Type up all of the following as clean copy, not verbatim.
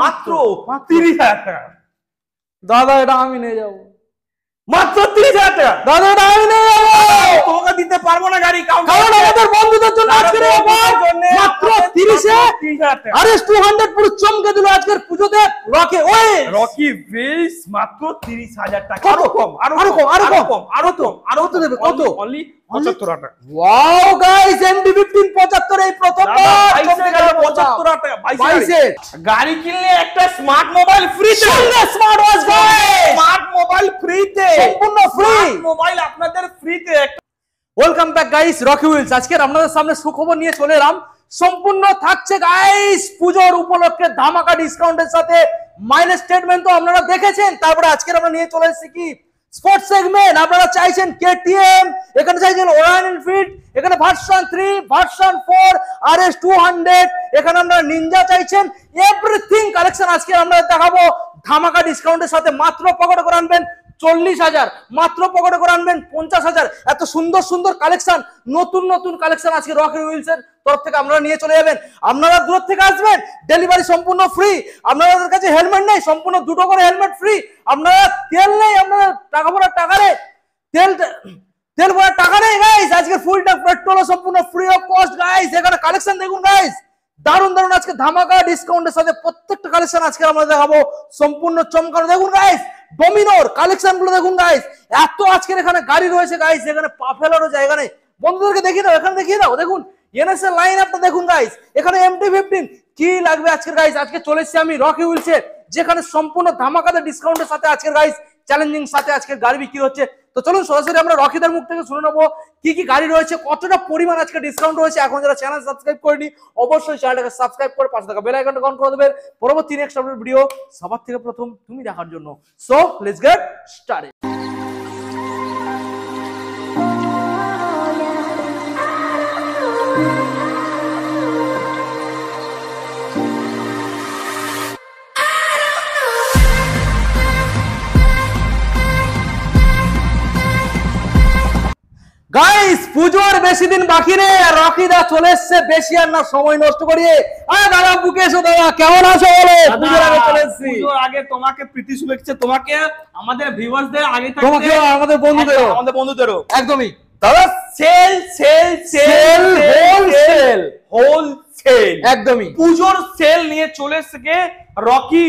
মাত্র 30,000 টাকা। দাদা এটা আমি নিয়ে যাবো, মাত্র 30,000 টাকা। দাদা এটা আমি নিয়ে যাবো, তোমাকে দিতে পারবো না গাড়ি, কারণ আমাদের বন্ধুদের জন্য আজকের মাত্র 30,000 টাকা। আরে 200 পুরো চমকে দিল আজকের পুজোতে রকি। ওই রকি হুইলস মাত্র 30,000 টাকা। আরো কম, আরো কম, আরো কম, আরো তো আরো তো দেবে কত? অনলি 75 টাকা। ওয়াও গাইস, MD-15 75 এই প্রথমবার চমকে গেল 75 টাকা। 22 গাড়ি কিনলে একটা স্মার্ট মোবাইল ফ্রিতে, smart watch guys, smart mobile ফ্রিতে, সম্পূর্ণ ফ্রি মোবাইল আপনাদের ফ্রিতে। Welcome back guys, Rocky Wheels. আজকে আপনাদের সামনে সুখবর নিয়ে চলে এলাম। সম্পূর্ণ থাকছে গাইস পুজোর উপলক্ষে ধামাকা ডিসকাউন্টের সাথে। মাইলেজ স্টেটমেন্ট তো আপনারা দেখেছেন, তারপরে আজকে আমরা নিয়ে চলে এসেছি কি স্পোর্টস সেগমেন্ট। আপনারা চাইছেন KTM, এখানে চাইছেন রয়্যাল এনফিল্ড, এখানে ভার্সন 3, ভার্সন 4, RS 200, এখানে আমরা নিনজা চাইছেন। এভরিথিং কালেকশন আজকে আমরা দেখাবো ধামাকা ডিসকাউন্টের সাথে। মাত্র পকেটে করে আনবেন 40,000, মাত্র পকেটে করে আনবেন 50,000। এত সুন্দর সুন্দর কালেকশন, নতুন নতুন কালেকশন আজকে রকি হুইলসের তরফ থেকে আপনারা নিয়ে চলে যাবেন। আপনারা দূর থেকে আসবেন, ডেলিভারি সম্পূর্ণ ফ্রি। আপনাদের কাছে হেলমেট নেই, সম্পূর্ণ দুটো করে হেলমেট ফ্রি। আপনারা তেল নেই, আপনারা টাকা ভরার টাকা নেই, তেল ভরার টাকা নেই গাইস। আজকে ফুল ট্যাঙ্ক পেট্রোল সম্পূর্ণ ফ্রি অফ কস্ট গাইস। এখানে কালেকশন দেখুন গাইস, দারুন দারুন আজকে ধামাকা ডিসকাউন্টের সাথে প্রত্যেকটা কালেকশন আজকে আমরা দেখাবো সম্পূর্ণ চমকানো। দেখুন গাইস ডোমিনোর কালেকশন গুলো দেখুন গাইস, এত আজকের এখানে গাড়ি রয়েছে গাইস, এখানে পা ফেলারও জায়গা নেই। বন্ধুদেরকে দেখিয়ে দাও, এখানে দেখিয়ে দাও, দেখুন এনএস এর লাইন আপটা দেখুন গাইস, এখানে MT-15 কি লাগবে আজকের গাইস। আজকে চলে এসেছি আমি রকি হুইলসে, যেখানে সম্পূর্ণ ধামাকাদার ডিসকাউন্টের সাথে আজকের গাইস চ্যালেঞ্জিং সাথে আজকের গাড়ি বিক্রি হচ্ছে। তো চলুন সরাসরি আমরা রকিদের মুখ থেকে শুনে নেবো কি কি গাড়ি রয়েছে, কতটা পরিমাণ আজকে ডিসকাউন্ট রয়েছে। এখন যারা চ্যানেল সাবস্ক্রাইব করেনি অবশ্যই চ্যানেলটাকে সাবস্ক্রাইব করে পাশে থাকা বেল আইকনটা অন করে দেবেন পরবর্তী নেক্সট আপডেট ভিডিও সবার থেকে প্রথম তুমি দেখার জন্য। So let's get started. Guys পুজোর বেশি দিন বাকি নেই, আর রকিদা চলে এসেছে। বেশি আর না সময় নষ্ট করিয়ে, আরে দাদা বুকে এসো। দাদা কেমন আছো বলো? পুজোর আগে চলে এসেছি। পুজোর আগে তোমাকে প্রীতি শুভেচ্ছা, তোমাকে আমাদের ভিউয়ার্সদের আগে থাকতে, তোমাকে আমাদের বন্ধুদেরও একদমই। দাদা sale sale sale wholesale wholesale একদমই পুজোর সেল নিয়ে চলে এসেছে রকি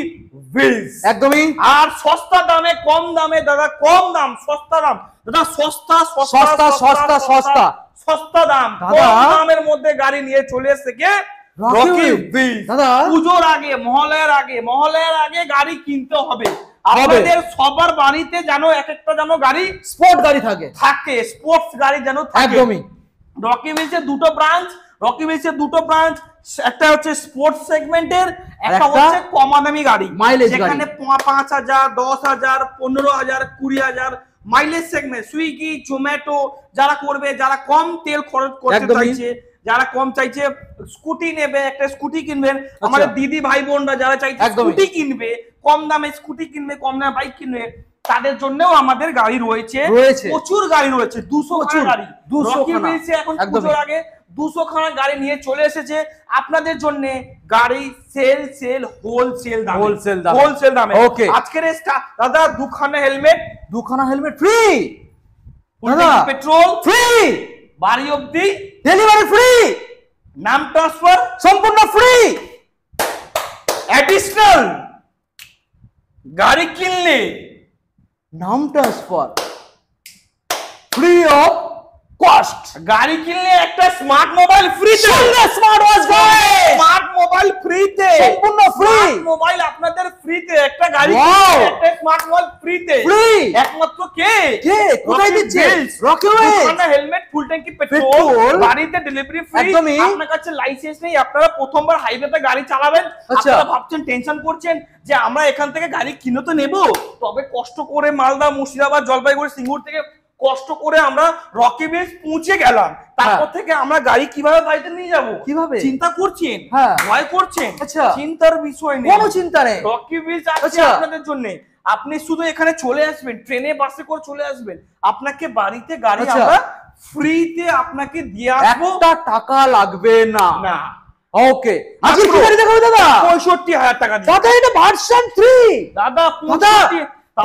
হুইলস, একদমই। আর সস্তা দামে কম দামে দাদা, কম দাম সস্তা দাম দাদা, সস্তা সস্তা সস্তা সস্তা সস্তা দাম, কম দামের মধ্যে গাড়ি নিয়ে চলে এসেছে রকি হুইলস। দাদা পুজোর আগে মহলের আগে গাড়ি কিনতে হবে। আমাদের সবার বাড়িতে জানো এক একটা জানো গাড়ি, স্পোর্ট গাড়ি থাকে, স্পোর্টস গাড়ি যেন থাকে। একদমই। রকি হুইলসের দুটো ব্রাঞ্চ, একটা হচ্ছে স্পোর্টস সেগমেন্টের, একটা হচ্ছে কমাদামি গাড়ি, যেখানে 5,000, 10,000, 15,000, 20,000 মাইলেজ সেগমেন্ট। সুইগি, জোম্যাটো যারা করবে, যারা কম তেল খরচ করতে চাইছে, যারা কম চাইছে স্কুটি নেবে, একটা স্কুটি কিনবেন। আমাদের দিদি ভাই বোনরা যারা চাইছে স্কুটি কিনবে, কম দামে স্কুটি কিনবে, কম দামে বাইক কিনবে, তাদের জন্যও আমাদের গাড়ি রয়েছে, প্রচুর গাড়ি রয়েছে। 200 গাড়ি রকি হুইলসে এখন পুজোর আগে 200 খানা গাড়ি নিয়ে চলে এসেছে আপনাদের জন্য। গাড়ি সেল হোলসেল দামে। ওকে আজকের দাদা দুখানা হেলমেট ফ্রি, পেট্রোল ফ্রি, বাড়ি অবধি ডেলিভারি ফ্রি, নাম ট্রান্সফার সম্পূর্ণ ফ্রি। অ্যাডিশনাল গাড়ি কিনলে নাম ট্রান্সফার ফ্রি অফ কস্ট। গাড়ি কিনলে একটা স্মার্ট মোবাইল ফ্রিতে, স্মার্ট ওয়াচ স্মার্ট মোবাইল ফ্রিতে, সম্পূর্ণ ফ্রি মোবাইল আপনাদের ফ্রিতে। একটা গাড়ি একটা স্মার্ট মোবাইল ফ্রিতে, ফ্রি একমাত্র কে কোথায় দিচ্ছে? Rocky wheels. হেলমেট, ফুল ট্যাঙ্কি পেট্রোল, বাড়িতে ডেলিভারি ফ্রি। আপনার কাছে লাইসেন্স নেই, আপনারা প্রথমবার হাইওয়েতে গাড়ি চালাবেন, আপনারা ভাবছেন, টেনশন করছেন যে আমরা এখান থেকে গাড়ি কিনে তো নেব, তবে কষ্ট করে মালদা, মুর্শিদাবাদ, জলপাইগুড়ি, সিঙ্গুর থেকে কষ্ট করে আমরা রকি হুইলস পৌঁছে গেলাম। তারপর থেকে আমরা গাড়ি কিভাবে বাড়িতে নিয়ে যাব, কিভাবে চিন্তা করছেন, ভয় করছেন। চিন্তার বিষয় নেই, কোনো চিন্তা নেই। রকি হুইলস আছে আপনাদের জন্য। আপনি শুধু এখানে চলে আসবেন, ট্রেনে বাসে করে চলে আসবেন, আপনাকে বাড়িতে গাড়ি আমরা ফ্রিতে আপনাকে দিয়ে আসবো, একটা টাকা লাগবে না। ওকে আজকে কি গাড়ি দেখাবো দাদা? 65,000 টাকা দিয়ে। দাদা এটা ভার্সন 3 দাদা দাদা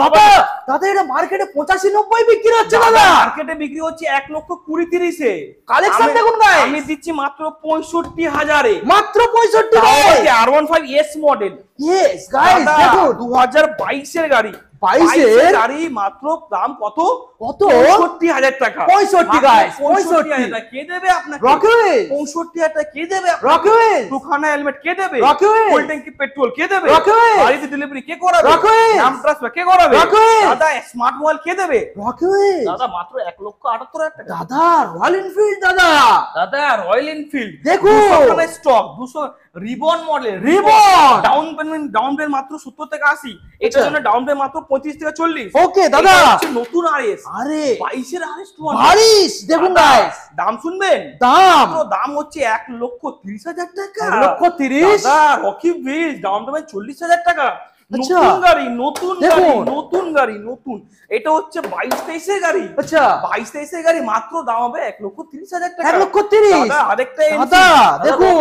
দাদা দাদা এটা মার্কেটে 85-90 বিক্রি হচ্ছে দাদা। মার্কেটে বিক্রি হচ্ছে 1,20,30 এ। কালেকশন দেখুন গাইস, আমি দিচ্ছি মাত্র 65,000 এ। মাত্র 65 guys. R15S model. Yes guys দেখুন 2022 এর গাড়ি। 22 এর গাড়ি মাত্র দাম কত? কত? 65,000 টাকা। 65 গাইস 65,000 টাকা কে দেবে আপনাকে? রকিউল 65,000 টাকা কে দেবে আপনাকে? রকিউল দুখানা হেলমেট কে দেবে? রকিউল ফুল ট্যাঙ্কি পেট্রোল কে দেবে? রকিউল বাড়িতে ডেলিভারি কে করাবে? রকিউল নাম ট্রান্সফার কে করাবে? রকিউল দাদা স্মার্ট মোবাইল কে দেবে? রকিউল দাদা মাত্র 1,78,000 টাকা। দাদা রয়্যাল এনফিল্ড দাদা দাদা রয়্যাল এনফিল্ড দেখুন stock 200 ribbon model. Ribbon down payment মাত্র 70 থেকে 80। এটার জন্য ডাউন পেমেন্ট মাত্র 25 থেকে 40। ওকে দাদা নতুন আরএস আরে 22 এর আরএস ভারিস দেখুন গাইস দাম শুনবেন? দাম দাম হচ্ছে 1,30,000 টাকা। 1,30,000 দাদা রকি বিল ডাউন পেমেন্ট 40,000 টাকা। আচ্ছা। নতুন গাড়ি নতুন গাড়ি দেখুন। নতুন গাড়ি নতুন। এটা হচ্ছে 22-23 এর গাড়ি। আচ্ছা 22-23 এর গাড়ি মাত্র দাম হবে 1,30,000 টাকা। 1,30,000 দাদা আরেকটা দাদা দেখুন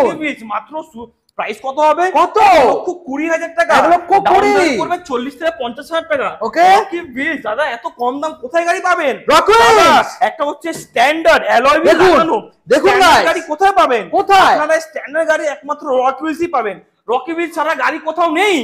মাত্র প্রাইস কত হবে? কত? 1,20,000 টাকা। 1,20,000 করবে 40 থেকে 50,000 টাকা। ওকে কি বিল দাদা এত কম দাম কোথায় গাড়ি পাবেন? রকিউল দাদা, একটা হচ্ছে স্ট্যান্ডার্ড অ্যালয় হুইল দেখুন, লাগানো। দেখুন স্ট্যান্ডার্ড guys। গাড়ি কোথায় পাবেন? কোথায়? আপনারা স্ট্যান্ডার্ড গাড়ি একমাত্র রকি হুইলসই পাবেন। রকি হুইল ছাড়া গাড়ি কোথাও নেই।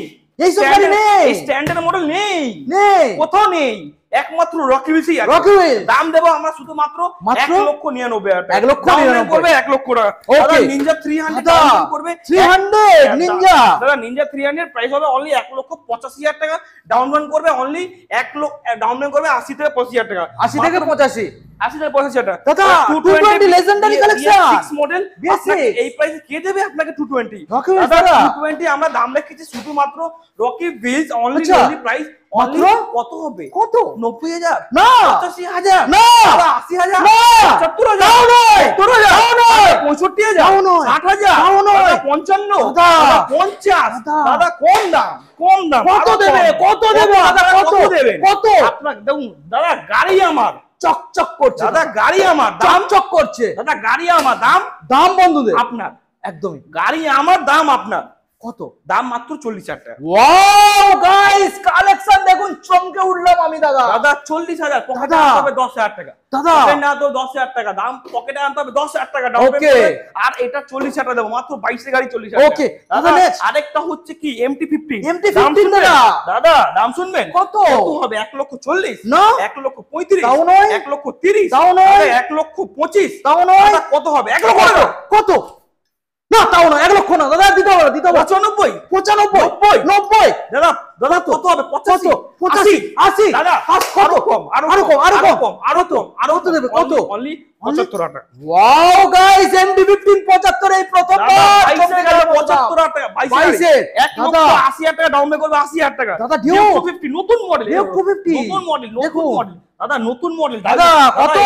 এইসব গাড়ি নেই। স্ট্যান্ডার্ড মডেল নেই নেই কোথাও নেই, একমাত্র রকি হুইলসই আছে। রকি হুইল দাম দেবো আমরা শুধুমাত্র মাত্র 1,99,000 টাকা। 1,99,000 করবে 1 লক্ষ টাকা। Okay। দাদা নিনজা 300 দাদা, ডাউন করবে 300 নিনজা। দাদা নিনজা 300 প্রাইস হবে অনলি 1,85,000 টাকা। ডাউন পেমেন্ট করবে অনলি 1 লক্ষ, ডাউন পেমেন্ট করবে 80 থেকে 85,000 টাকা। 80 থেকে 85 80 থেকে 85,000 টাকা। দাদা 220 legendary collection 6 মডেল BS6 এই প্রাইসে কে দেবে আপনাকে 220? রকি হুইল দাদা দাদা 220 আমরা দাম রেখেছি শুধুমাত্র রকি হুইলস অনলি আচ্ছা। প্রাইস মাত্র কত হবে? কত? 90,000 না 85,000 না দাদা 80,000 না 70,000 তাও নয় 70,000 তাও নয় 65,000 তাও নয় 60,000 তাও নয় 55 দাদা 50 দাদা দাদা কম দাম কম দাম কত আরো দেবে কম। কত দেবে দাদা কত দেবেন? কত আপনার দেখুন দাদা গাড়ি আমার চকচক করছে দাদা গাড়ি আমার দাম চকচক করছে দাদা গাড়ি আমার দাম দাম বন্ধুদের আপনার একদমই গাড়ি আমার দাম আপনার কত? দাম মাত্র 40,000 টাকা। ওয়াও গাইস কালেকশন দেখুন চমকে উঠলাম আমি দাদা দাদা 40,000 পকেটে দাদা। আনতে হবে 10,000 টাকা। দাদা পকেটে না তো 10,000 টাকা দাম পকেটে আনতে হবে 10,000 টাকা ডাউন Okay। পেমেন্ট আর এটা 40,000 টাকা দেবো মাত্র 22 এর গাড়ি 40,000 টাকা। Okay, দাদা দাদা next। আরেকটা হচ্ছে কি MT-15 MT-15 দাম শুনবেন? দাদা। দাদা দাম শুনবেন কত? হবে 1,40,000 না 1,35,000 তাও নয় 1,30,000 তাও নয় 1,25,000 তাও নয় দাদা কত হবে 1 লক্ষ টাকা কত? না তাও না 1 লক্ষ না দাদা দিতে হবে 95 95 90 দাদা দাদা কত হবে 85 85 80 দাদা কত? আরো কম আরো কম আরো কম আরো কম আরো কত দেবে কত? অনলি 75 টাকা। ওয়াও গাইস MT-15 75 এই প্রথমবার দাদা, 22 টাকা 75 টাকা 22 এর। 1,80,000 টাকা ডাউন পে করবে 80,000 টাকা। দাদা, Duke 250 নতুন মডেল Duke 250 নতুন মডেল নতুন দেখুন। মডেল দাদা নতুন মডেল দাদা, কত?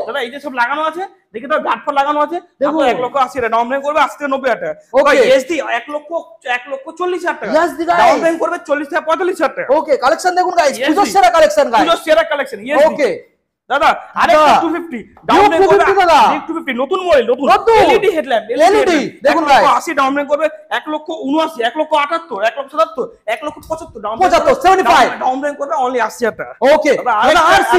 দাদা এই যে সব লাগানো আছে দেখে তো গার্ডফল লাগানো আছে দেখো দেখুন। 1,80,000 ডাউন পে করবে 80 থেকে 90,000 টাকা। Okay। এসডি 1,40,000 টাকা Yes, দি guys। ডাউন পে করবে 40 থেকে 45,000 টাকা। ওকে কালেকশন দেখুন গাইস Yes, পুজোর দি। সেরা কালেকশন গাইস পুরো সেরা কালেকশন ওকে দাদা আরেকটা দাদা, 250 ডাউন পে 250 করবে দাদা। 250 নতুন মডেল নতুন নতুন। এলইডি হেডল্যাম্প LED দেখুন guys। 1,80,000 ডাউন পে করবে 1,79,000 1,78,000 1,77,000 1,75,000 ডাউন 75, 75 ডাউন পে করবে অনলি 80,000 টাকা। ওকে দাদা আরসি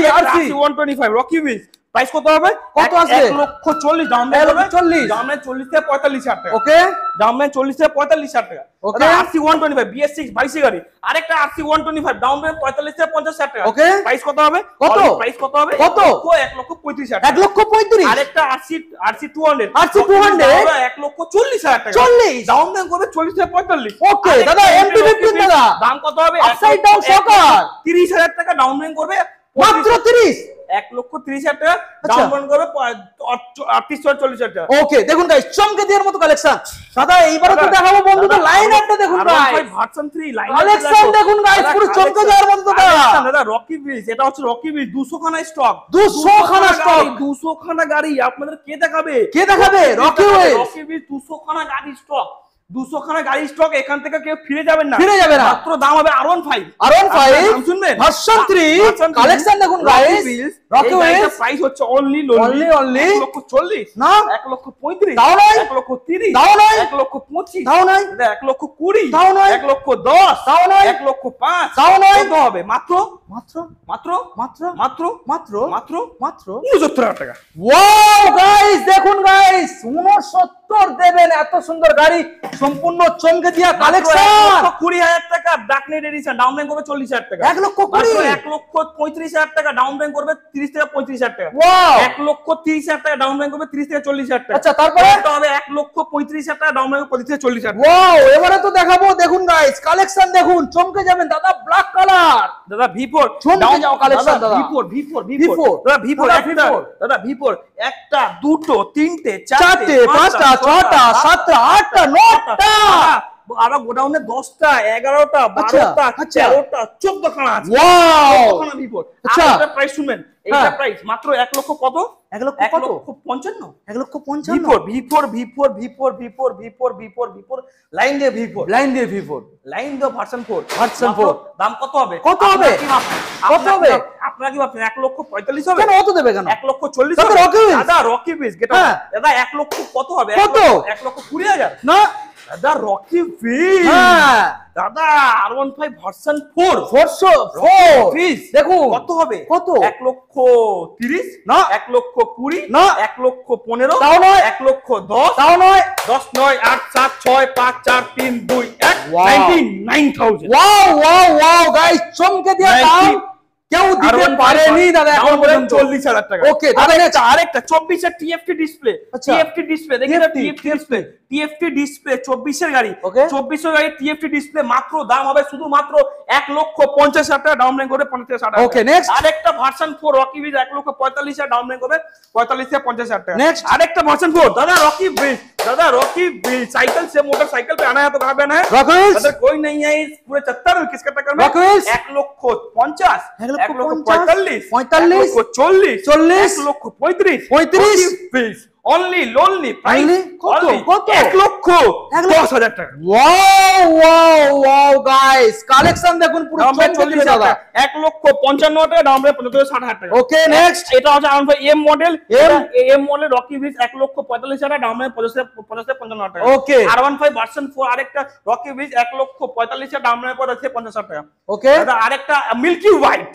125 রকি হুইলস প্রাইস কত হবে? কত আছে? 1,40,000 ডাউন পে করবে 1,40,000 ডাউন পে 40 থেকে 45,000 টাকা। ওকে ডাউন পে 40 থেকে 45,000 টাকা। Okay। RC 125 BS6 22 গাড়ি আরেকটা RC 125 ডাউন পে 45 থেকে 50,000 টাকা। Okay। প্রাইস কত হবে? কত? প্রাইস কত হবে? কত? 1,35,000 টাকা। 1,35,000 আরেকটা RC 200 RC 200 1,40,000 টাকা। 40 ডাউন পে করবে 40 থেকে 45। ওকে দাদা MT-15 দাদা দাম কত হবে? আপসাইড ডাউন সকার 30,000 টাকা ডাউন পে করবে মাত্র 30 1,30,000 টাকা আচ্ছা। ডাউন পে করবে 38,40,000 টাকা। ওকে দেখুন গাইস চমকে দেওয়ার মতো কালেকশন দাদা এইবারে তো দেখাবো বন্ধুদের লাইন আপটা দেখুন গাইস ভার্সন 3 লাইন কালেকশন দেখুন গাইস পুরো চমকে দেওয়ার মতো দাদা দাদা রকি ব্রিজ এটা হচ্ছে রকি ব্রিজ 200 খানা স্টক 200 খানা স্টক 200 খানা গাড়ি আপনাদের কে দেখাবে কে দেখাবে রকি হুইল রকি ব্রিজ 200 খানা গাড়ি স্টক 200 খানা গাড়ি স্টক, এখান থেকে কেউ ফিরে যাবেন না, ফিরে যাবে না। মাত্র দাম হবে R15 শুনবেন ভার্সন 3 কালেকশন দেখুন গাইস, রকি হুইলস প্রাইস হচ্ছে অনলি 1,40,000 না 1,35,000 তাও নয় 1,30,000 তাও নয় 1,25,000 তাও নয় 1,20,000 তাও নয় 1,10,000 তাও নয় 1,05,000 তাও নয় কত হবে? মাত্র মাত্র মাত্র মাত্র মাত্র মাত্র মাত্র মাত্র 69,000 টাকা। ওয়াও গাইস দেখুন গাইস 69 দেবেন, এত সুন্দর গাড়ি, সম্পূর্ণ চমকে দিয়া কালেকশন। 1,20,000 টাকা ডাকনেট এডিশন, ডাউন পেমেন্ট করবে 40,000 টাকা। 1,20,000 1,35,000 টাকা ডাউন পেমেন্ট করবে 30 থেকে 35,000 টাকা। ওয়াও 1,30,000 টাকা ডাউন পেমেন্ট করবে 30 থেকে 40,000 টাকা। আচ্ছা তারপরে এটা হবে 1,35,000 টাকা ডাউন পেমেন্ট 35 থেকে 40,000 টাকা। ওয়াও এবারে তো দেখাবো, দেখুন গাইস কালেকশন দেখুন, চমকে যাবেন দাদা, ব্ল্যাক কালার দাদা V4 চমকে যাও কালেকশন দাদা, V4 দাদা V4 একটা দাদা V4 একটা দুটো তিনটে চারটে পাঁচটা ছটা সাতটা আটটা নটা আবার গোডাউনে 10টা 11টা 12টা 13টা 14 খানা আছে। ওয়াও 14 খানা V4। আচ্ছা এটা প্রাইস শুনবেন, এইটা প্রাইস মাত্র 1 লক্ষ কত? 1 লক্ষ কত? 1,55,000 1,55,000 V4 লাইন দিয়ে V4 লাইন দিয়ে V4 লাইন দিয়ে ভার্সন 4 ভার্সন মাত্র 4 দাম কত হবে? কত হবে? কত হবে? আপনারা কি ভাবছেন 1,45,000 হবে? কেন অত দেবে কেন? 1,40,000 দাদা, হবে? Rocky Wheels. দাদা রকি হুইলস যেটা হ্যাঁ। দাদা 1 লক্ষ কত হবে? কত? 1,20,000 না দাদা রকি হুইলস হ্যাঁ দাদা R15 ভার্সন 4 400 দেখুন কত হবে? কত? 1,30,000 না 1,20,000 না 1,15,000 তাও নয় 1,10,000 তাও নয় 10 9 8 7 6 5 4 3 2 1 Wow. 99,000 wow wow wow guys চমকে দিয়া দাম কেউ দিতে পারেনি দাদা এখন পর্যন্ত 40,000 টাকা। ওকে দাদা আরেকটা 24 এর TFT ডিসপ্লে, আচ্ছা। TFT ডিসপ্লে দেখেন TFT TFT display, TFT display 24 এর গাড়ি, Okay. 24 এর গাড়ি TFT ডিসপ্লে মাত্র দাম হবে শুধুমাত্র 1,50,000 টাকা ডাউন পেমেন্ট করে 50,000 টাকা। Okay, next. আরেকটা ভার্সন 4 রকি বিজ 1,45,000 ডাউন পেমেন্ট করবে 45 থেকে 50,000 টাকা। Next. আরেকটা ভার্সন 4 দাদা রকি बिल साइकिल से मोटरसाइकिल पे आना है तो कहाँ पे आना है? Rocky wheels. अगर कोई नहीं है इस पूरे 70 में किसका टक्कर में? Rocky wheels. 1,50,000 1,50,000 1,45,000 40 1,35,000 only lonely price Only? কত? কত? 1,10,000 টাকা। Wow wow wow guys collection দেখুন পুরো দাম চমকে দিবে দাদা 1,55,000 টাকা দাম 60,000 টাকা। ওকে নেক্সট এটা হচ্ছে R15 M model, M M model রকি ভিজ 1,45,000 টাকা দাম 55,000 টাকা। ওকে R15 ভার্সন 4 আরেকটা রকি ভিজ 1,45,000 দাম 50,000 টাকা। ওকে দাদা আরেকটা মিল্কি হোয়াইট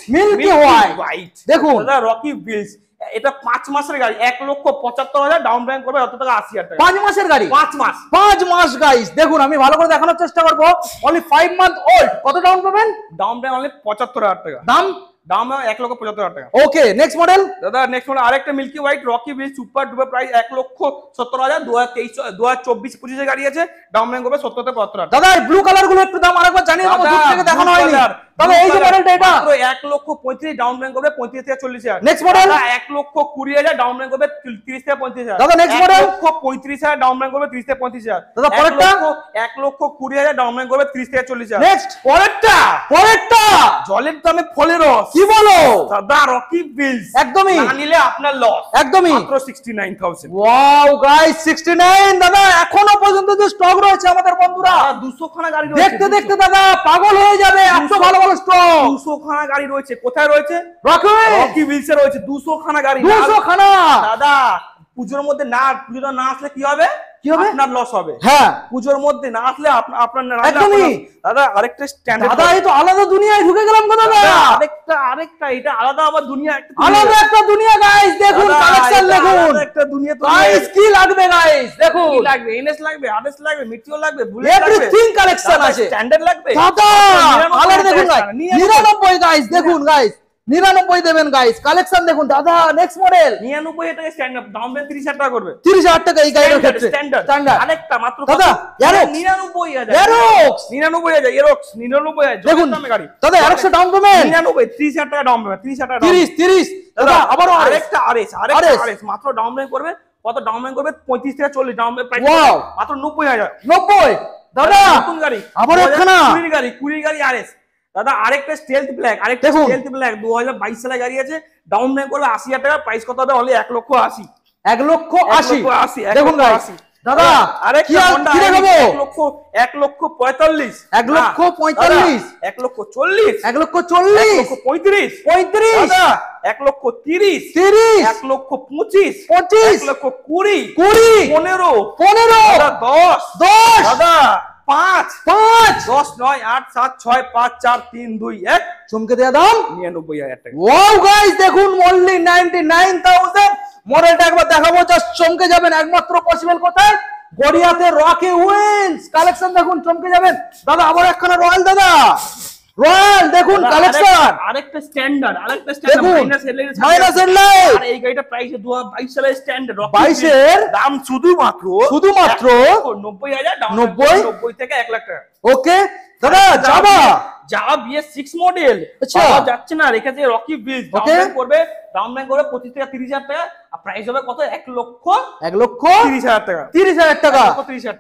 হোয়াইট দেখুন দাদা রকি ভিজ এটা 5 মাসের গাড়ি 1,75,000 ডাউন পেমেন্ট করবে কত টাকা 80,000 টাকা 5 মাসের গাড়ি 5 মাস 5 মাস গাইস দেখুন আমি ভালো করে দেখানোর চেষ্টা করব অনলি 5 মান্থ ওল্ড কত ডাউন পাবেন ডাউন পেমেন্ট অনলি 75,000 টাকা দাম 1,75,000 টাকা। ওকে নেক্সট মডেল দাদা নেক্সট মডেল আরেকটা মিল্কি হোয়াইট রকি ভিজ সুপার ডুপার প্রাইস 1,70,000 2023-25 এর গাড়ি আছে ডাউন পেমেন্ট করবে 70 থেকে 75,000 দাদা এই ব্লু কালার গুলো একটু দাম আরেকবার জানিয়ে দেবো দূর থেকে দেখানো হয়নি দাদা এই যে মডেলটা এটা মাত্র 1,35,000 ডাউন পেমেন্ট করবে 35 থেকে 40,000 নেক্সট মডেল দাদা 1,20,000 ডাউন পেমেন্ট করবে 30 থেকে 35,000 দাদা নেক্সট মডেল 1,35,000 ডাউন পেমেন্ট করবে 30 থেকে 35,000 দাদা পরেরটা 1,20,000 ডাউন পেমেন্ট করবে 30 থেকে 40,000 নেক্সট পরেরটা জলের দামে ফলের রস কি বলো দাদা রকি বিলস একদমই না নিলে আপনার লস একদমই মাত্র 69,000 ওয়াও গাইস 69 দাদা এখনো পর্যন্ত যে স্টক রয়েছে আমাদের বন্ধুরা 200 খানা গাড়ি রয়েছে দেখতে দেখতে দাদা পাগল হয়ে যাবে এত ভালো ভালো স্টক 200 খানা গাড়ি রয়েছে কোথায় রয়েছে রকি বিলসে রয়েছে 200 খানা গাড়ি 200 খানা দাদা পুজোর মধ্যে পুজোটা না আসলে কি হবে আপনার লস হবে হ্যাঁ পুজোর মধ্যে না আসলে আপনার একদমই দাদা আরেকটা স্ট্যান্ডার্ড দাদা এই তো আলাদা দুনিয়ায় ঢুকে গেলাম গো দাদা আরেকটা এটা আলাদা আবার দুনিয়া আলাদা একটা দুনিয়া গাইস দেখুন কালেকশন দেখুন একটা দুনিয়া তো গাইস কি লাগবে গাইস দেখুন কি লাগবে এনএস লাগবে আরএস লাগবে মিটিও লাগবে বুলেট লাগবে এভরিথিং কালেকশন আছে স্ট্যান্ডার্ড লাগবে দাদা কালার দেখুন গাইস 99 গাইস দেখুন গাইস 99 দেবেন গাইস কালেকশন দেখুন দাদা নেক্সট মডেল 99 টাকা স্ট্যান্ডার্ড দাম 30,000 টাকা করবে 30,000 টাকা এই গাড়ির ক্ষেত্রে স্ট্যান্ডার্ড আরেকটা মাত্র দাদা এরোক্স 99,000 এরোক্স 99,000 এরোক্স 99,000 দেখুন দামে গাড়ি দাদা এরোক্স ডাউন পেমেন্ট 99 30,000 টাকা ডাউন পেমেন্ট 30,000 টাকা 30 দাদা আবার আরেকটা আরএস মাত্র ডাউন পেমেন্ট করবে কত ডাউন পেমেন্ট করবে 35 থেকে 40 ডাউন পেমেন্ট প্রাইস মাত্র 90,000 90 দাদা নতুন গাড়ি আবার একখানা 20 গাড়ি আরএস দাদা আরেকটা স্টেলথ ব্ল্যাক 2022 সালের গাড়ি আছে ডাউন পেমেন্ট করবে 80,000 টাকা প্রাইস কত হবে অনলি 1,80,000 1,80,000 দেখুন গাইস দাদা আরে কি দেখাবো? 1,45,000 1,45,000 1,40,000 1,40,000 1,35,000 35 দাদা 1,30,000 30 1,25,000 25 1,20,000 20 15 15 দাদা 10 10 দাদা 5 5 10 9 8 7 6 5 4 3 2 1 চমকে দেয়া দাম 99,000 টাকা। ওয়াও গাইস দেখুন অনলি 99,000 মডেলটা একবার দেখাবো, জাস্ট চমকে যাবেন। একমাত্র পসিবল কোথায়? গড়িয়াতে রকি উইন্স কালেকশন দেখুন, চমকে যাবেন। দাদা আবার একখানা রয়্যাল, দাদা রয়্যাল দেখুন কালেকশন, আরেকটা স্ট্যান্ডার্ড দেখুন মাইনাস হেডলাইট। আর এই গাড়িটা প্রাইস 2022 সালের স্ট্যান্ডার্ড 22 এর দাম শুধুমাত্র 90,000 ডাউন 90 90 থেকে 1 লাখ টাকা। ওকে দাদা যাওয়া BS6 মডেল আচ্ছা যাচ্ছে না, রেখেছে রকি বিল ডাউন করবে 25 থেকে 30,000 টাকা, আর প্রাইস হবে কত? 1,30,000 টাকা। 30,000 টাকা।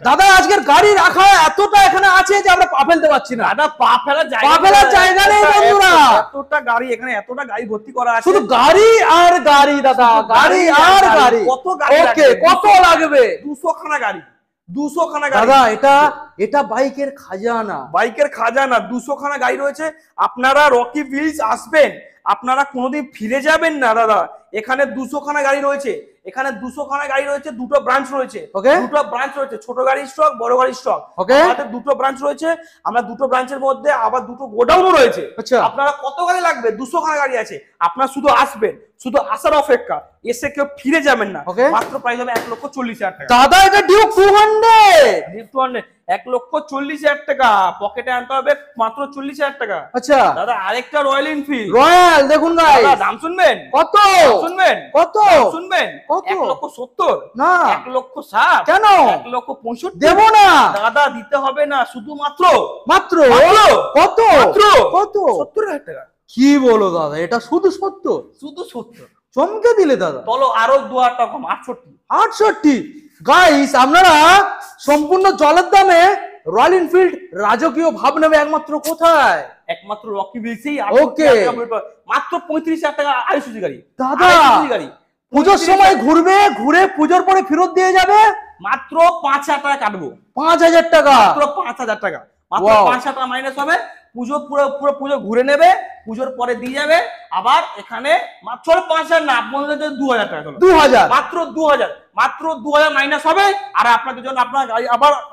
দাদা আজকের গাড়ি রাখা এতটা এখানে আছে যে আমরা পা ফেলতে পারছি না। দাদা পা ফেলার জায়গা নেই বন্ধুরা, এতটা গাড়ি এখানে, এতটা গাড়ি ভর্তি করা আছে, শুধু গাড়ি আর গাড়ি দাদা, গাড়ি আর গাড়ি। কত গাড়ি ওকে কত লাগবে? 200 খানা গাড়ি, 200 খানা গাড়ি দাদা। এটা বাইকের খাজানা, বাইকের খাজানা। 200 খানা গাড়ি রয়েছে। আপনারা রকি ভিলস আসবেন, আপনারা কোনোদিন ফিরে যাবেন না দাদা। এখানে 200 খানা গাড়ি রয়েছে, এখানে 200 খানা গাড়ি রয়েছে, দুটো ব্রাঞ্চ রয়েছে, দুটো ব্রাঞ্চ রয়েছে, ছোট গাড়ি স্টক, বড় গাড়ি স্টক। আমাদের দুটো ব্রাঞ্চ রয়েছে, আমরা দুটো ব্রাঞ্চের মধ্যে আবার দুটো গোডাউনও রয়েছে। আপনারা কত গাড়ি লাগবে? 200 খানা গাড়ি আছে, আপনারা শুধু আসবেন, শুধু আসার অপেক্ষা, এসে কেউ ফিরে যাবেন না। মাত্র প্রাইস হবে 1,40,000 টাকা। দাদা এটা ডিউক 200 1,40,000 টাকা, পকেটে আনতে হবে মাত্র 40,000 টাকা। আচ্ছা দাদা আরেকটা রয়্যাল এনফিল্ড রয়্যাল দেখুন গাইস, দাম শুনবেন কত? শুনবেন কত? শুনবেন 1,70,000 না 1,60,000 কেন? 1,65,000 দেব না দাদা, দিতে হবে না, শুধুমাত্র মাত্র কত? কত? 70,000 টাকা। কি বলো দাদা, এটা শুধু 70? শুধু 70? চমকে দিলে দাদা। চলো আরো 2,000 টাকা কম, 68 গাইস। আপনারা সম্পূর্ণ জলের দামে রয়্যাল এনফিল্ড রাজকীয় ভাব নেবে একমাত্র কোথায়? একমাত্র রকি ভিলসেই। ওকে মাত্র 35,000 টাকা আইসুজি গাড়ি দাদা। গাড়ি পুজোর সময় ঘুরবে, ঘুরে পুজোর পরে ফেরত দিয়ে যাবে, মাত্র 5,000 টাকা কাটবো। 5,000 টাকা, মাত্র 5,000 টাকা, মাত্র 5,000 টাকা মাইনাস হবে। পুজো পুরো পুজো ঘুরে নেবে, পুজোর পরে দিয়ে যাবে। আবার এখানে মাত্র 5,000 না, আপনাদের 2,000 টাকা, 2,000 মাত্র 2,000, মাত্র 2,000 মাইনাস হবে। আর আপনাদের জন্য আপনার গাড়ি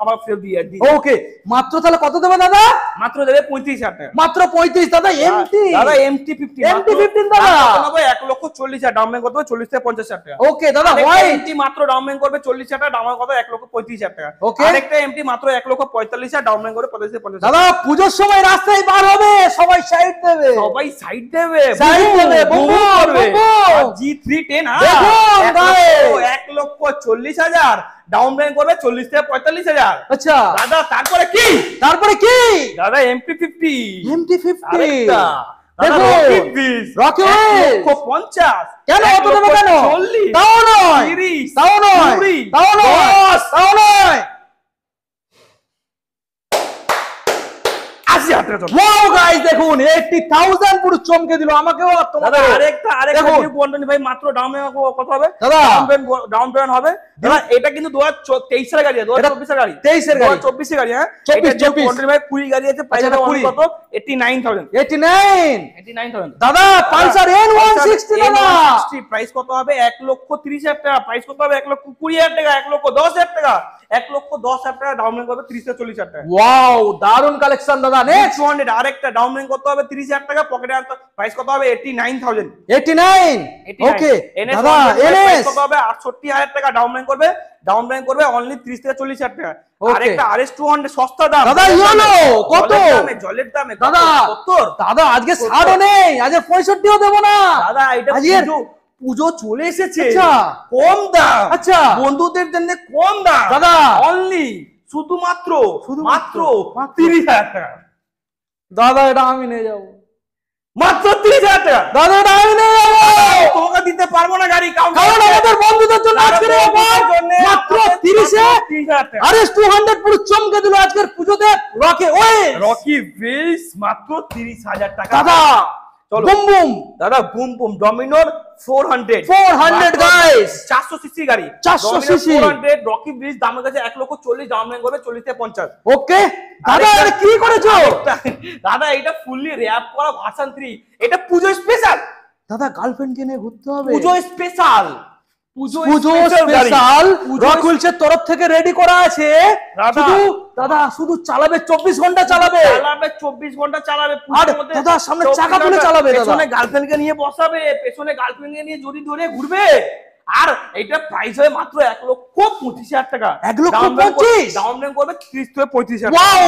আবার ফেরত দিয়ে ওকে। মাত্র তাহলে কত দেবে দাদা? মাত্র দেবে 35,000 টাকা। মাত্র 35 দাদা। এমটি দাদা এমটি 15 দাদা 1,40,000 ডাউন পেমেন্ট করতে হবে, 40 থেকে 50,000 টাকা। ওকে দাদা এমটি মাত্র ডাউন পেমেন্ট করবে 40,000 টাকা, ডাউন কত? 1,35,000 টাকা। আরেকটা এমটি মাত্র 1,45,000 ডাউন পেমেন্ট করে 45 থেকে 50,000 দাদা। পুজোর সময় রাস্তায় বার হবে, সবাই সাইড দেবে, সবাই সাইড দেবে, G310 1,40,000 ডাউন পেমেন্ট করবে, 40 থেকে 45,000। আচ্ছা দাদা তারপরে কি দাদা? এমটি 50 দেখো রকি উইন্স 1,50,000 কেন? অত দেবে কেন? 40 তাও নয়, 30 তাও নয়, 20 তাও নয়, তাও নয়। 80,000 টাকা। ওয়াও গাইস দেখুন 80,000 পুরো চমকে দিল আমাকেও আর দাদা। তোমাকে। আরেকটা বন্টনি ভাই, মাত্র ডাউন পেমেন্ট কত হবে? দাদা ডাউন পেমেন্ট হবে দাদা। এটা কিন্তু 2023 এর গাড়ি, 2024 এর গাড়ি, 23 এর গাড়ি, 2024 এর গাড়ি। হ্যাঁ 24 বন্টনি ভাই 20 গাড়ি আছে, প্রাইস কত? 89,000 89 দাদা। পালসার N160 দাদা, প্রাইস কত হবে? 1,30,000 টাকা। প্রাইস কত হবে? 1,20,000 টাকা, 1,10,000 টাকা, 1,10,000 টাকা ডাউন পেমেন্ট করবে, 30 থেকে 40,000 টাকা। ওয়াও দারুন কালেকশন দাদা। নেক্সট 200 আরেকটা ডাউন পেমেন্ট করতে হবে 30,000 টাকা, পকেটে আনতে। প্রাইস কত হবে? 89,000 89 ওকে দাদা। এনএস কত হবে? 68,000 টাকা ডাউন পেমেন্ট করবে অনলি 30 থেকে 40,000 টাকা। আরেকটা RS 200 সস্তা দাম দাদা। ইয়েলো কত? জলের দামে দাদা 70 দাদা। আজকে 60ও নেই, আজকে 65ও দেব না দাদা। এটা পুজো চলে এসেছে, আচ্ছা কম দাম। আচ্ছা বন্ধুদের জন্য কম দাম দাদা। অনলি শুধুমাত্র 30,000 টাকা দাদা। এটা আমি নিয়ে যাবো, মাত্র 30,000 টাকা দাদা। এটা আমি নিয়ে যাবো, তোমাকে দিতে পারবো না গাড়ি, কারণ আমাদের বন্ধুদের জন্য আজকে মাত্র 30-এ RS 200 পুরো চমকে দিল আজকের পুজোতে রকি ভিলস মাত্র 30,000 টাকা দাদা। চলো বুম বুম দাদা, বুম বুম ডমিনোর 400 গাইস, 400 সিসি গাড়ি, 400 সিসি 400 রকি ব্রিজ, দামের কাছে 1,40,000, দাম নেই করবে 40 থেকে 50। ওকে দাদা এটা কি করেছো দাদা? এটা ফুললি র‍্যাপ করা ভার্সন 3, এটা পুজো স্পেশাল দাদা, গার্লফ্রেন্ড কে নিয়ে ঘুরতে হবে, পুজো স্পেশাল, পুজো স্পেশাল রকি উইলসের তরফ থেকে রেডি করা আছে। শুধু দাদা শুধু চালাবে 24 ঘন্টা চালাবে, 24 ঘন্টা চালাবে। আর দাদা সামনে চাকা তুলে চালাবে, পেছনে গার্লফ্রেন্ডকে নিয়ে বসাবে, পেছনে গার্লফ্রেন্ডকে নিয়ে জড়ি ধরে ঘুরবে। আর এটা প্রাইস হয় মাত্র 1,25,000 টাকা। 1,25,000 ডাউন পেমেন্ট করবে 30 থেকে 35,000। ওয়াও,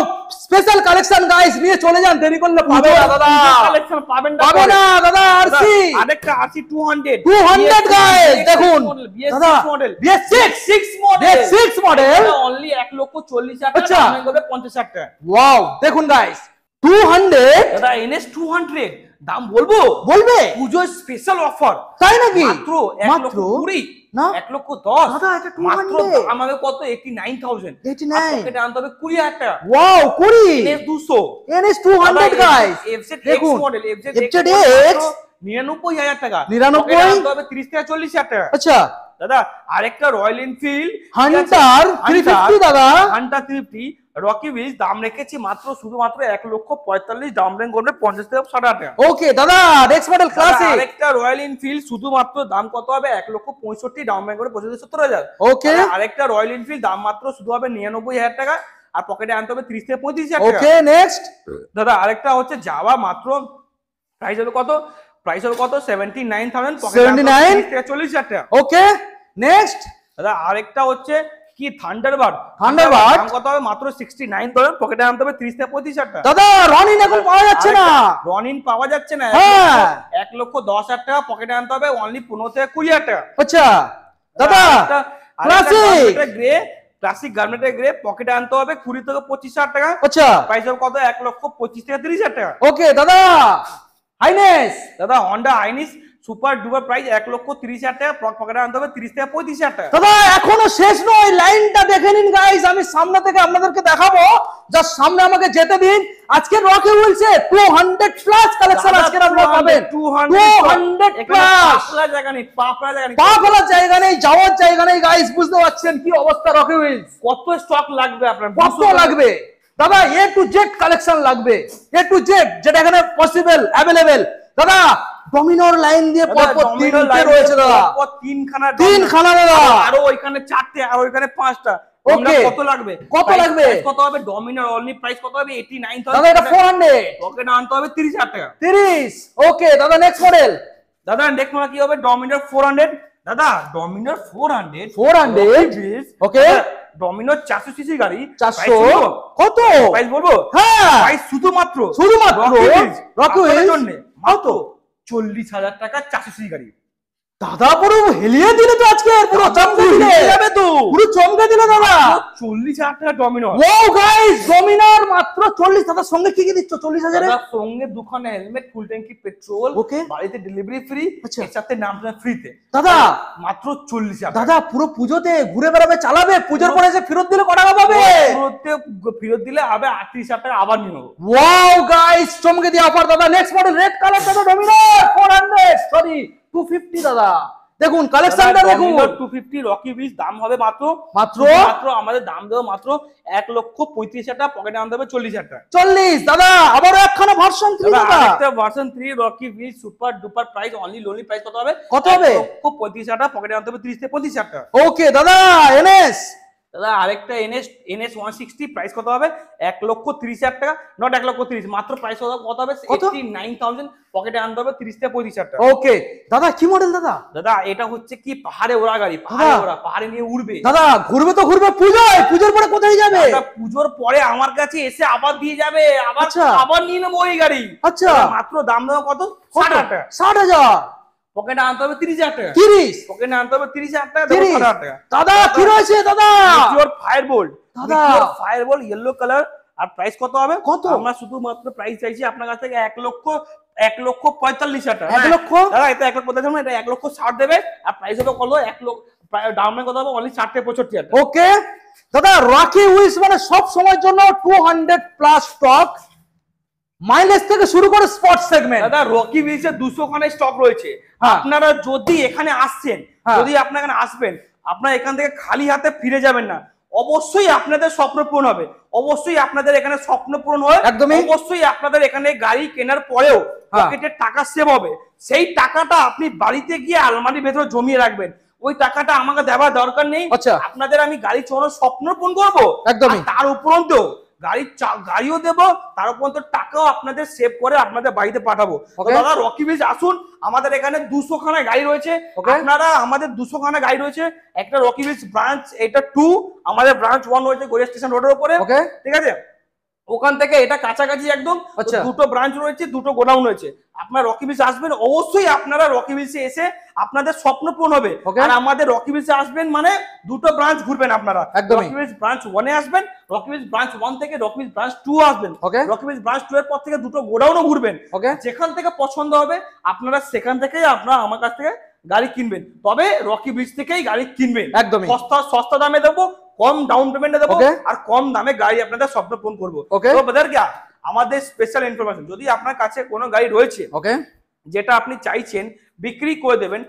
স্পেশাল কালেকশন গাইস, নিয়ে চলে যান, দেরি করলে পাবে না দাদা, কালেকশন পাবেন না, পাবে না দাদা। আরসি আরেকটা আরসি 200 গাইস, দেখুন দাদা মডেল, BS6 মডেল অনলি 1,40,000 টাকা, আচ্ছা। ডাউন পেমেন্ট করবে 50,000 টাকা। ওয়াও দেখুন গাইস 200 দাদা NS 200 দাম বলবো, বলবে পুজো স্পেশাল অফার, তাই নাকি? মাত্র 1,20,000 না 1,10,000 দাদা, এটা 200 মাত্র দাম হবে কত? 89,000। 89 পকেটে আনতে হবে 20,000 টাকা। Wow 20 NS 200 NS 200 guys, FZ X দেখুন মডেল, FZ X 99,000 টাকা, 99 পকেটে আনতে হবে 30 থেকে 40,000 টাকা। আচ্ছা দাদা আরেকটা রয়্যাল এনফিল্ড হান্টার 350 দাদা, হান্টার 350 রকি ব্রিজ, দাম রেখেছি মাত্র শুধুমাত্র 1,45,000, দাম রেঞ্জ করবে 50 থেকে 60 টাকা। ওকে দাদা নেক্সট মডেল ক্লাসিক, আরেকটা রয়্যাল এনফিল্ড শুধুমাত্র দাম কত হবে? 1,65,000, দাম রেঞ্জ করে 75,000। ওকে আরেকটা রয়্যাল এনফিল্ড দাম মাত্র শুধু হবে 99,000 টাকা, আর পকেটে আনতে হবে 30 থেকে 35,000 টাকা। ওকে নেক্সট দাদা আরেকটা হচ্ছে যাওয়া, মাত্র প্রাইস হবে কত? প্রাইস হবে কত? 79,000, পকেটে আনতে হবে 30 থেকে 40,000 টাকা। ওকে নেক্সট দাদা আরেকটা হচ্ছে কি থান্ডারবার্ড, থান্ডারবার্ড দাম কত হবে? মাত্র 69,000, পকেটে আনতে হবে 30 থেকে 35,000 টাকা। দাদা রনিন এখন পাওয়া যাচ্ছে না, রনিন পাওয়া যাচ্ছে না, হ্যাঁ 1,10,000 টাকা, পকেটে আনতে হবে অনলি 15 থেকে 20,000 টাকা। আচ্ছা দাদা ক্লাসিক গ্রে, ক্লাসিক গার্মেন্টের গ্রে, পকেটে আনতে হবে 20 থেকে 25,000 টাকা। আচ্ছা প্রাইস হবে কত? 1,25,000 থেকে 30,000 টাকা। ওকে দাদা হাইনেস, দাদা হন্ডা হাইনিস সুপার ডুপার প্রাইস 1,30,000 টাকা, পকেটে আনতে হবে 30 থেকে 35,000 টাকা। দাদা এখনো শেষ নয়, লাইনটা দেখে নিন গাইস, আমি সামনে থেকে আপনাদেরকে দেখাবো, জাস্ট সামনে আমাকে যেতে দিন। আজকে রকি উইলসে 200 প্লাস কালেকশন আজকে আপনারা পাবেন, 200 প্লাস। পাপলা জায়গা নেই, পাপলা জায়গা নেই, পা ফেলার জায়গা নেই, যাওয়ার জায়গা নেই গাইস, বুঝতে পারছেন কি অবস্থা রকি উইলস। কত স্টক লাগবে আপনার? কত লাগবে দাদা? A to Z কালেকশন লাগবে, A to Z যেটা এখানে পসিবল अवेलेबल। দাদা ডমিনোর লাইন দিয়ে পরপর তিনটে রয়েছে দাদা, তিনখানা দাদা, আরো ওইখানে 4টে, আর ওইখানে 5টা। ওকে কত লাগবে? কত লাগবে? কত হবে? ডমিনোর অনলি প্রাইস কত হবে? 89,000। দাদা এটা 400, পকেটে আনতে হবে 30,000 টাকা। 30। ওকে দাদা নেক্সট মডেল, দাদা দেখো না কি হবে? ডমিনোর 400। দাদা ডমিনোর 400 ওকে ডমিনোর 400 সিসি গাড়ি, 400 কত প্রাইস বলবো? হ্যাঁ প্রাইস শুধুমাত্র রকি উইলস জন্য মাত্র 40,000 টাকা, 400 সিসি গাড়ি। দাদা পুরো হেলিয়ে দিলে তো আজকে, পুরো চমকে দিলে যাবে তো, পুরো চমকে দিলে দাদা। 40,000 টাকা ডমিনোর। ওয়াও গাইস ডমিনোর মাত্র 40। দাদা সঙ্গে কি কি দিচ্ছ 40,000 এর? দাদা সঙ্গে দুখানা হেলমেট, ফুল ট্যাঙ্কি পেট্রোল, ওকে বাড়িতে ডেলিভারি ফ্রি, আচ্ছা এর সাথে নামটা ফ্রিতে। দাদা মাত্র 40,000। দাদা পুরো পুজোতে ঘুরে বেড়াবে, চালাবে, পুজোর পরে এসে ফেরত দিলে কত টাকা পাবে? ফেরত দিলে আবার 38,000 টাকা আবার নিয়ে নেবো। ওয়াও গাইস চমকে দিয়ে অফার দাদা। নেক্সট মডেল রেড কালার দাদা, ডমিনোর 400 সরি 250 দাদা। দেখুন কালেকশনটা দেখুন, 250 রকি ব্রিজ, দাম হবে মাত্র আমাদের দাম দেবো মাত্র 1,35,000 টাকা, পকেটে আনতে হবে 40,000 টাকা। 40 দাদা। আবারও একখানা ভার্সন 3 দাদা, একটা version 3 Rocky bridge super duper price only lonely price কত হবে? 1,35,000 টাকা, পকেটে আনতে হবে 30 থেকে 35,000 টাকা। ওকে দাদা এনএস, দাদা আরেকটা NS 160 প্রাইস কত হবে? 1,30,000 টাকা, নট 1,30,000, মাত্র প্রাইস কত হবে? 89,000, পকেটে আনতে হবে 30 থেকে 35,000 টাকা। ওকে দাদা কি মডেল দাদা? দাদা এটা হচ্ছে কি পাহাড়ে ওড়া গাড়ি, পাহাড়ে নিয়ে উড়বে। দাদা ঘুরবে তো ঘুরবে পুজোয়, পুজোর পরে কোথায় যাবে? পুজোর পরে আমার কাছে এসে আবার দিয়ে যাবে, আবার নিয়ে নেবো ওই গাড়ি। আচ্ছা মাত্র দাম দেবো কত? 60,000 টাকা। 60,000, পকেটে আনতে হবে 30,000 টাকা। 30 পকেটে আনতে হবে 30,000 টাকা, দেবো 60,000 টাকা। দাদা কি রয়েছে দাদা? মেটিওর ফায়ারবোল্ট, দাদা ফায়ারবোল্ট ইয়েলো কালার, আর প্রাইস কত হবে? কত? আমরা শুধুমাত্র প্রাইস চাইছি আপনার কাছ থেকে 1,45,000 টাকা। 1 লক্ষ দাদা এটা 1,45,000 না, এটা 1,60,000 দেবে, আর প্রাইস হবে কত? 1 লক্ষ, ডাউন পেমেন্ট কত হবে? অনলি 60 থেকে 65,000 টাকা। ওকে দাদা রকি উইলস মানে সব সময়ের জন্য 200 প্লাস স্টক, মাইলেজ থেকে শুরু করে স্পোর্টস সেগমেন্ট। দাদা রকি হুইলস এর 200 খানা স্টক রয়েছে। আপনারা যদি এখানে আসছেন, যদি আপনারা এখানে আসবেন, আপনারা এখান থেকে খালি হাতে ফিরে যাবেন না। অবশ্যই আপনাদের স্বপ্ন পূরণ হবে, অবশ্যই আপনাদের এখানে স্বপ্ন পূরণ হয়, একদমই। অবশ্যই আপনাদের এখানে গাড়ি কেনার পরেও পকেটের টাকা সেভ হবে। সেই টাকাটা আপনি বাড়িতে গিয়ে আলমারির ভেতরে জমিয়ে রাখবেন, ওই টাকাটা আমাকে দেওয়ার দরকার নেই। আপনাদের আমি গাড়ি চালানোর স্বপ্ন পূরণ করবো, একদমই। তার উপরন্তু গাড়িও দেবো, তার উপর টাকাও আপনাদের সেভ করে আপনাদের বাড়িতে পাঠাবো। দাদা রকি হুইলস আসুন, আমাদের এখানে 200 খানা গাড়ি রয়েছে। আপনারা আমাদের 200 খানা গাড়ি রয়েছে। একটা রকি হুইলস ব্রাঞ্চ, এটা 2, আমাদের ব্রাঞ্চ 1 রয়েছে গড়িয়া স্টেশন রোডের উপরে, ঠিক আছে? ওখান থেকে এটা কাছাকাছি একদম। দুটো ব্রাঞ্চ রয়েছে, দুটো গোডাউন রয়েছে। আপনারা রকি হুইলস আসবেন, অবশ্যই আপনারা রকি হুইলসে এসে আপনাদের স্বপ্ন পূরণ হবে। আর আমাদের রকি হুইলসে আসবেন মানে দুটো ব্রাঞ্চ ঘুরবেন আপনারা। রকি হুইলস ব্রাঞ্চ 1 এ আসবেন, রকি হুইলস ব্রাঞ্চ 1 থেকে রকি হুইলস ব্রাঞ্চ 2 আসবেন, রকি হুইলস ব্রাঞ্চ 2 এর পর থেকে দুটো গোডাউনও ঘুরবেন। যেখান থেকে পছন্দ হবে আপনারা সেখান থেকেই আপনারা আমার কাছ থেকে গাড়ি কিনবেন। তবে রকি হুইলস থেকেই গাড়ি কিনবেন, একদমই সস্তা দামে দেবো, কম ডাউন পেমেন্টে দেবো, আর কম দামে গাড়ি আপনাদের স্বপ্ন পূরণ করবো। তো ব্রাদার কি আমাদের স্পেশাল ইনফরমেশন, যদি আপনার কাছে কোনো গাড়ি রয়েছে যেটা আপনি চাইছেন বিক্রি করে দেবেন,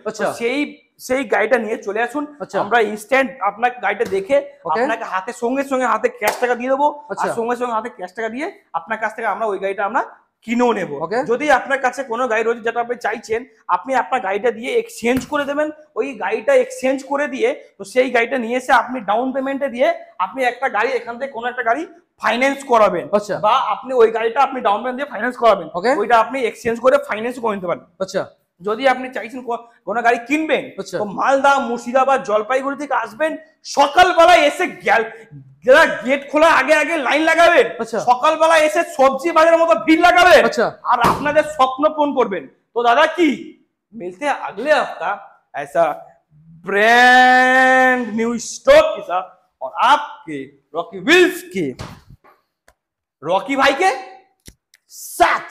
সেই গাড়িটা নিয়ে চলে আসুন। আমরা ইনস্ট্যান্ট আপনার গাড়িটা দেখে আপনাকে সঙ্গে সঙ্গে হাতে ক্যাশ টাকা দিয়ে দেবো, আর সঙ্গে সঙ্গে হাতে ক্যাশ টাকা দিয়ে আপনার কাছ থেকে আমরা ওই গাড়িটা আমরা কিনেও নেব। যদি আপনার কাছে কোনো গাড়ি রয়েছে যেটা আপনি চাইছেন, আপনি আপনার গাড়িটা দিয়ে এক্সচেঞ্জ করে দেবেন। ওই গাড়িটা এক্সচেঞ্জ করে দিয়ে তো সেই গাড়িটা নিয়ে এসে আপনি ডাউন পেমেন্টে দিয়ে আপনি একটা গাড়ি এখান থেকে কোনো একটা গাড়ি ফাইন্যান্স করাবেন, বা আপনি ওই গাড়িটা আপনি ডাউন পেমেন্ট দিয়ে ফাইন্যান্স করাবেন, ওইটা আপনি এক্সচেঞ্জ করে ফাইন্যান্স করে নিতে পারেন। যদি আপনি চাইছেন কোনো গাড়ি কিনবেন, তো মালদা, মুর্শিদাবাদ, জলপাইগুড়ি থেকে আসবেন, সকালবেলায় এসে গেট খোলা আগে আগে লাইন লাগাবেন, সকালবেলা এসে সবজি বাজারের মতো ভিড় লাগাবেন, আর আপনাদের স্বপ্ন পূরণ করবেন। তো দাদা কি মিলতে আগলে হफ्ता ऐसा ब्रांड न्यू स्टॉक के साथ और आपके रॉकी व्हील्स के रॉकी भाई के साथ।